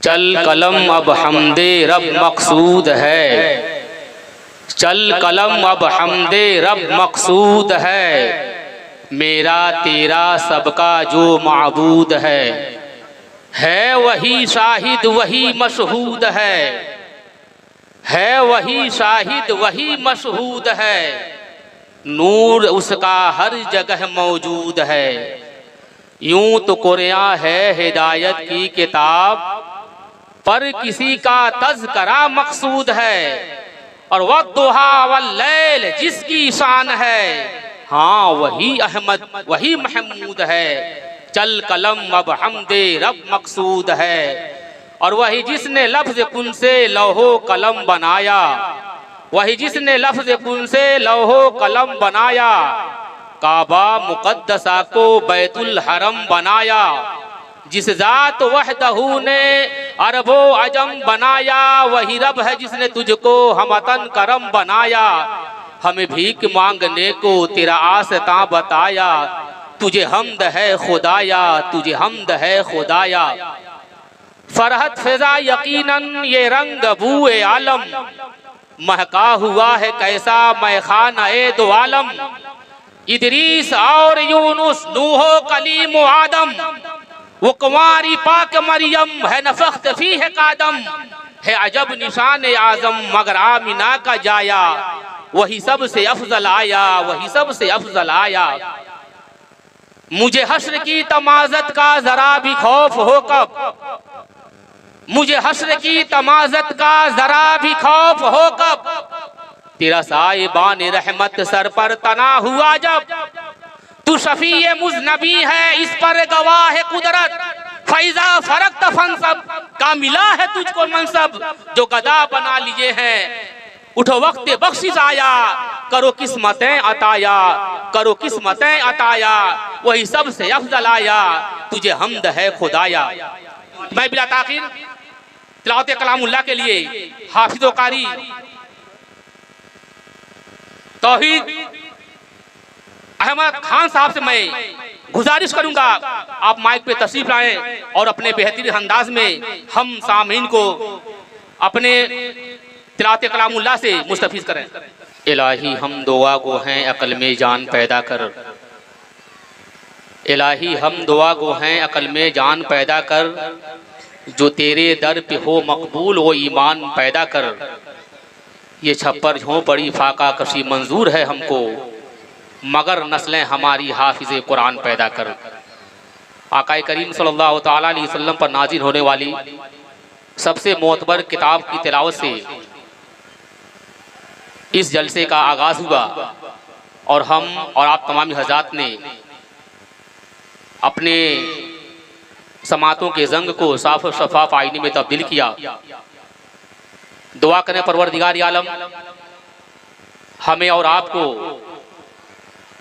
चल कलम अब हमदे रब मकसूद है, चल कलम अब हमदे रब मकसूद है, मेरा तेरा सबका जो माबूद है वही शाहिद वही मशहूद है वही शाहिद वही मशहूद है, नूर उसका हर जगह मौजूद है। यूं तो कुरान है हिदायत की किताब, पर किसी का तज़करा मकसूद है, और वद्दुहा वल्लैल जिसकी शान है, हाँ वही अहमद वही महमूद है। चल कलम अब हमदे रब मकसूद है, और वही जिसने लफ्ज़ कुन से लौहो कलम बनाया, वही जिसने लफ्ज़ कुन से लौहो कलम बनाया, काबा मुक़द्दसा को बैतुल हरम बनाया, जिस ज़ात वहदहू ने अरबो अजम बनाया, वही रब है जिसने तुझको हमतन करम बनाया। हमें भीख मांगने को तेरा आस्ता बताया, तुझे हमद है खुदाया तुझे हमद है खुदाया। फरहत फिजा यकीनन ये रंग बूए आलम, महका हुआ है कैसा मैखाना ए दो आलम। इदरीस और यूनुस नूहो कलीम व आदम, वो कुंवारी पाक मरियम है नफख्त फी है कादम। है अजब निशान आजम मगर आमिना का जाया, वही सबसे अफजल आया वही सबसे अफजल आया। मुझे हश्र की तमाज़त का जरा भी खौफ हो कब, मुझे हश्र की तमाज़त का जरा भी खौफ हो कब, तेरा साहिबान रहमत सर पर तना हुआ जब। तू शफीए मुज़नबी है इस पर गवाह है कुदरत, फैजा फरक फनसब का मिला है तुझको मनसब। जो गदा बना लिए हैं उठो वक्त बख्शिश आया, करो किस्मतें अताया करो किस्मतें अताया, वही सबसे अफजल आया तुझे हमद है खुदाया। मैं बिला ताखिर तिलावत कलामुल्लाह के लिए हाफिज़ कारी तौहीद अहमद खान साहब से मैं गुजारिश करूंगा आप माइक पे तशरीफ लाएं और अपने बेहतरीन अंदाज में हम सामीन को अपने तिलावत कलामुल्लाह से मुस्तफीज करें। इलाही हम दुआ को हैं अकल में जान पैदा कर, इलाही हम दुआ को हैं अकल में जान पैदा कर, जो तेरे दर पे हो मकबूल वो ईमान पैदा कर। ये छप्पर झोंपड़ी फाका कशी मंजूर है हमको, मगर नस्लें हमारी हाफिज़े कुरान पैदा कर। आकाए करीम सल्लल्लाहु तआला अलैहि वसल्लम पर नाजिल होने वाली सबसे मोतबर किताब की तिलावत से इस जलसे का आगाज़ हुआ, और हम और आप तमाम हज़रात ने अपने समातों के जंग को साफ और शफाफ आईने में तब्दील किया। दुआ करें परवरदिगार आलम हमें और आपको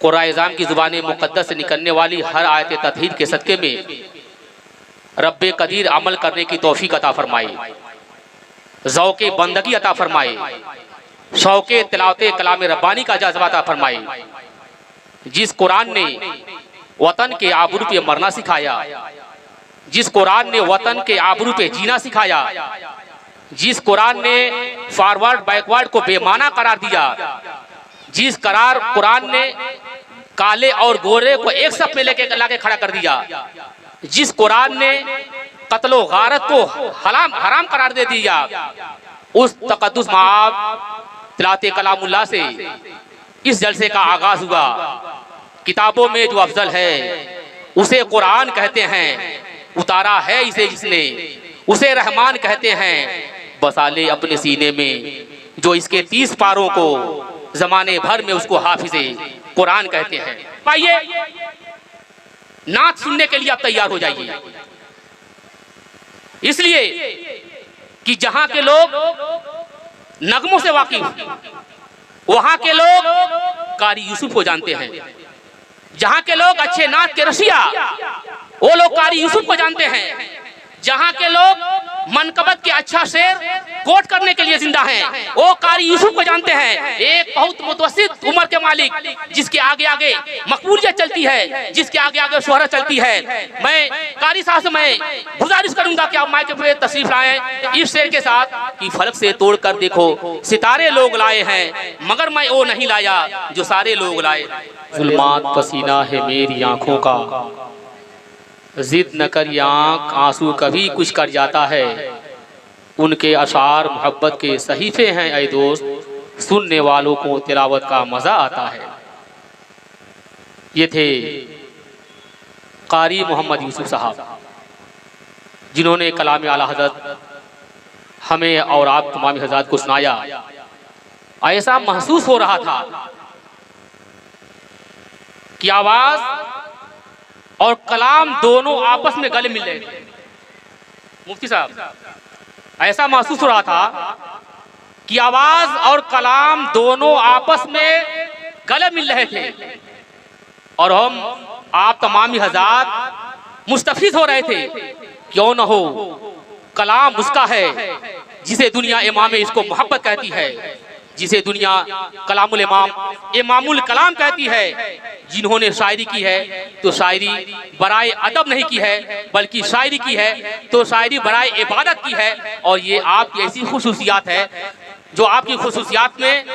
कुरान की ज़ुबान मुक़द्दस से निकलने वाली हर आयत ततहीद के सदक़े में रब्बे कदीर अमल करने की तौफीक अता फरमाए, ज़ौक़े बंदगी अता फरमाए, शौक़े तिलावत कलाम रब्बानी का जज़्बा अता फरमाए। जिस कुरान ने वतन के आबरू पे मरना सिखाया, जिस कुरान ने वतन के आबरू पे जीना सिखाया, जिस कुरान ने फॉरवर्ड बैकवर्ड को बेमाना करार दिया, जिस कुरान ने काले और गोरे को एक साथ में लेके लाके खड़ा कर दिया, जिस कुरान ने कत्ल व गारत को हराम करार दे दिया, उस तक़द्दुस माब तिलावत कलामुल्लाह से इस जलसे का आगाज हुआ। किताबों में जो अफजल है उसे कुरान कहते हैं, उतारा है इसे जिसने उसे रहमान कहते हैं। बसाले अपने सीने में जो इसके 30 पारों को जमाने भर में उसको हाफिज़े कुरान कहते हैं। आइए नात सुनने के लिए आप तैयार हो जाइए, इसलिए कि जहां के लोग नगमों से वाकिफ, वहां के लोग कारी यूसुफ को जानते हैं। जहां के लोग अच्छे नात के रसिया, वो लोग कारी यूसुफ को जानते हैं। जहां के लोग मनकबत के अच्छा शेर कोट करने के लिए जिंदा हैं। वो कारी यूसुफ को जानते हैं, एक बहुत मुतवस्सित उम्र के मालिक, जिसके आगे आगे मकबूलियत चलती है, जिसके आगे आगे शोहरत चलती है। मैं कारी साहब से मैं गुजारिश करूंगा कि आप माइक पे तशरीफ लाएं इस शेर के साथ कि फलक से तोड़ कर देखो सितारे लोग लाए हैं, मगर मैं वो नहीं लाया जो सारे लोग लाए। जुल्मात पसीना है मेरी आंखों का, जिद न कर आंख आंसू कभी कुछ कर जाता है। उनके अशार मोहब्बत के सहीफे हैं ऐ दोस्त, सुनने वालों को तिलावत का मजा आता है। ये थे कारी मोहम्मद यूसुफ साहब, जिन्होंने कलाम आला हज़रत हमें और आप तमाम हज़रात को सुनाया। ऐसा महसूस हो रहा था कि आवाज और कलाम दोनों आपस में गले मिल रहे थे। मुफ्ती साहब, ऐसा महसूस हो रहा था कि आवाज और कलाम दोनों आपस में गले मिल रहे थे, और हम आप तमामी हज़रात मुस्तफीद हो रहे थे। क्यों न हो, कलाम उसका है जिसे दुनिया इमाम इसको मोहब्बत कहती है, जिसे दुनिया कलामुल इमाम इमामुल कलाम कहती है। जिन्होंने शायरी की है तो शायरी बराए अदब नहीं की है, बल्कि शायरी की है तो शायरी बराए इबादत की है। और ये आपकी ऐसी खुसूसियात है जो आपकी खुसूसियात में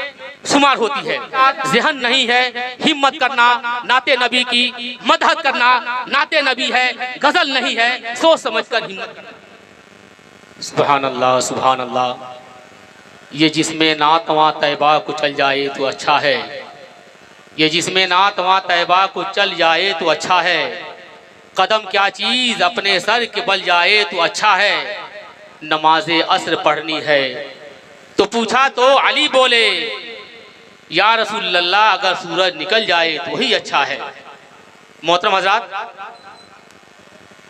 शुमार होती है। ज़हन नहीं है हिम्मत करना, नाते नबी की मदहत करना नाते नबी है, गजल नहीं है सोच समझ कर हिम्मत करना। सुभान अल्लाह, सुभान अल्लाह। ये जिसमें ना तवा तैबा को चल जाए तो अच्छा है, ये जिसमें ना तवा तैबा को चल जाए तो अच्छा है। कदम क्या चीज़ अपने सर के बल जाए तो अच्छा है। नमाज़े असर पढ़नी है तो पूछा तो अली बोले, या रसूल अल्लाह अगर सूरज निकल जाए तो वही अच्छा है। मोहतरम हज़रात,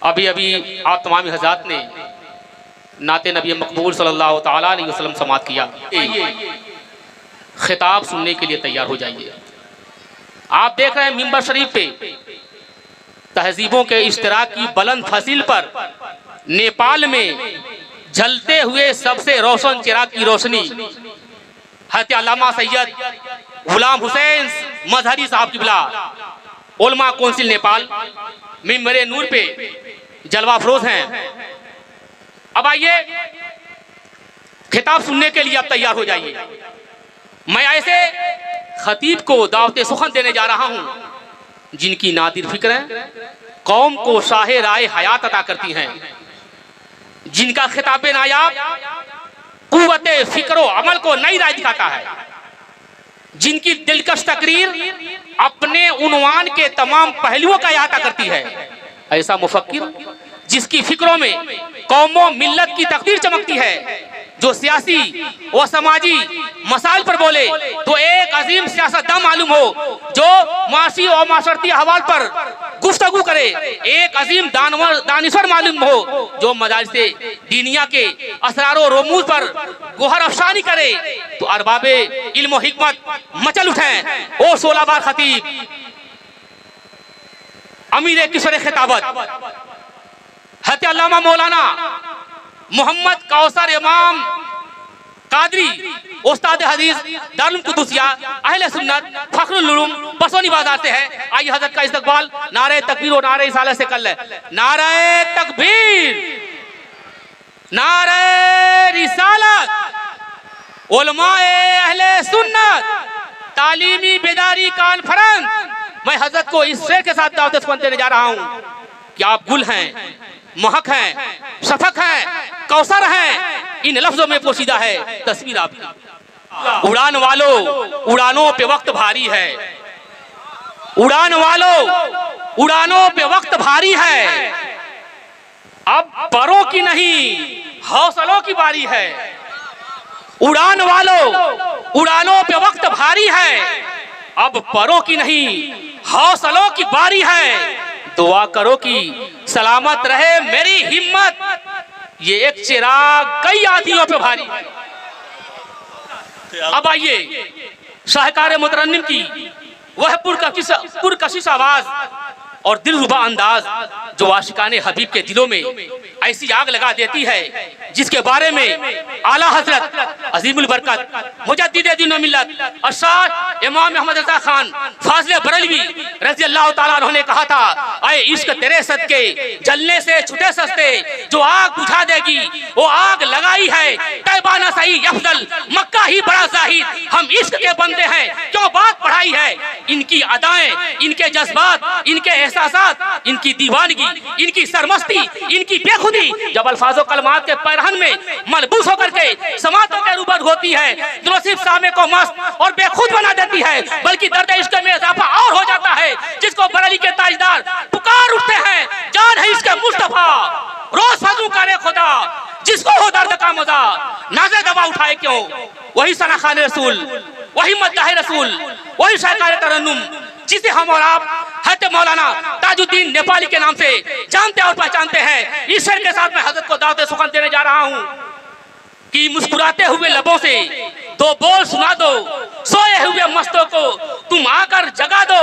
अभी अभी आप तमाम हज़रात ने नाते नबी मकबूल सल्लल्लाहु ताला अलैहि वसल्लम समात किया। खिताब सुनने के लिए तैयार हो जाइए। आप देख रहे हैं मिंबर शरीफ पे तहजीबों के इश्तराक की बुलंद फसील पर नेपाल में जलते हुए सबसे रोशन चिराग की रोशनी हज़रत अल्लामा सैयद गुलाम हुसैन मजहरी साहब की बिला उलमा कौंसिल नेपाल मिंबरे नूर पे जलवा फरोज हैं। अब आइए खिताब सुनने के लिए आप तैयार हो जाइए। मैं ऐसे खतीब को दावत सुखन देने जा रहा हूं जिनकी नादिर फिक्रें कौम को शाहे राय हयात अता करती हैं, जिनका खिताब नायाब कुव्वते फिक्रो अमल को नई राय दिखाता है, जिनकी दिलकश तकरीर अपने उन्वान के तमाम पहलुओं का अहाता करती है। ऐसा मुफक्किर जिसकी फिक्रों में कौमों मिल्लत की तकदीर चमकती है, जो सियासी व समाजी मसाइल पर बोले तो एक अजीम सियासतदान मालूम हो, जो माशी और माशरती हवाल पर गुफ्तगू करे एक अजीम दानिश्वर मालूम हो, जो मदारिसे दीनिया के असरारो रोमूज पर गोहर अफशानी करे तो अरबाबे इल्म व हिकमत मचल उठें। ओ 16 बार खतीब अमीर किशोर खिताबत हज़रत अल्लामा मौलाना मोहम्मद कौसर इमाम कादरी उस्ताद हदीस दारुल कुदुसिया अहले सुन्नत फखरुल उलूम बसोनी बाजार से है। आइए हज़रत का इस्तकबाल नारे तकबीर और नारे रिसालत से कर ले। नारे तकबीर, नारे रिसालत, उलमाए अहले सुन्नत तालीमी बेदारी कॉन्फ्रेंस। मैं हज़रत को इस शेर के साथ दावत देने जा रहा हूँ कि आप गुल हैं, महक हैं, शफक हैं, कौसर हैं। इन लफ्जों में पोशीदा है तस्वीर आपकी। उड़ान वालों उड़ानों पे वक्त भारी है, उड़ान वालों उड़ानों पे वक्त भारी है। अब परों की नहीं हौसलों की बारी है। उड़ान वालों उड़ानों पे वक्त भारी है, अब परों की नहीं हौसलों की बारी है। दुआ करो कि सलामत रहे मेरी हिम्मत, ये एक चिराग कई आंधियों पे भारी है। अब आइए शाहकार मुतरन्निम की वह पुरकशिश आवाज और दिलरुबा अंदाज जो आशिकाने हबीब के दिलों में ऐसी आग लगा देती है जिसके बारे में आला हजरत अजीमुल बरकत मुजद्दिद दीन व मिल्लत अरशद इमाम अहमद रज़ा खान फाज़िल बरेलवी रज़ी अल्लाह तआला अन्हु ने कहा था, अय इश्क तेरे सदके जलने से छुटे सस्ते, जो आग बुझा देगी वो आग लगाई है तैबा न सही अफजल मक्का ही बड़ा जाहिद, हम इश्क के बंदे हैं क्यों बात पढ़ाई है। इनकी अदाएं, इनके जज्बात, इनके एहसासात, इनकी दीवानगी, इनकी सरमस्ती, इनकी बेखुदी जब अल्फाजो कलमात के पैरहन में मलबूस होकर के समातों के रूबरू होती है तो न सिर्फ सामे को मस्त और बेखुद बना देती है बल्कि दर्द इश्क में इजाफा और हो जाता है, जिसको बरेली के ताजदार पुकार उठते हैं, जान है इसके मुस्तफा रोज फजू करे खुदा, जिसको हो दर्द का मजा नाज़े दवा उठाए क्यों। वही सना खान रसूल, वही मद्दाह रसूल, वही शायकारे तरन्नुम जिसे हम और आप हज़रत मौलाना ताजुद्दीन नेपाली के नाम से जानते और पहचानते हैं। इस शेर के साथ मैं हजरत को दावत सुखन देने जा रहा हूँ कि मुस्कुराते हुए लबों से दो बोल सुना दो, सोए हुए मस्तों को तुम आकर जगा दो,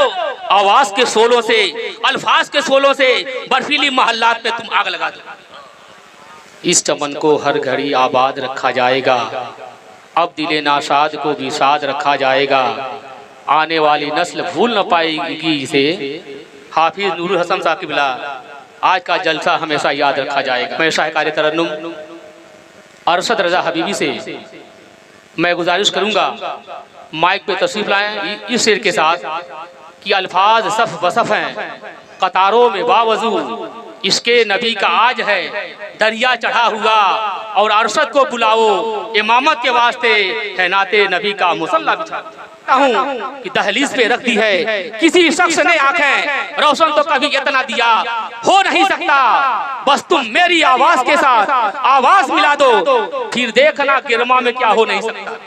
आवाज के शोलों से, अल्फाज के शोलों से बर्फीली महल्लात पे तुम आग लगा दो। इस चमन को हर घड़ी आबाद रखा जाएगा, अब दिले नाशाद को भी शाद रखा जाएगा, आने वाली नस्ल भूल न पाएगी इसे। हाफिज नूरुल हसन साहब क़िबला, आज का जलसा हमेशा याद रखा जाएगा। मैं शायकारे तरन्नुम अरशद रजा हबीबी से मैं गुजारिश करूंगा माइक पे तशरीफ लाएं इस शेर के साथ कि अल्फाज सफ बसफ हैं कतारों में बावजू, इसके नबी का आज है दरिया चढ़ा हुआ, और अरशद को बुलाओ इमामत के वास्ते है नाते नबी का मुसल्ला बिछा हूँ कि दहलीज पे रख दी है किसी शख्स ने आंखें, रोशन तो कभी इतना दिया हो नहीं सकता, बस तुम मेरी आवाज के साथ आवाज मिला दो, फिर देखना गिरमा में क्या हो नहीं सकता।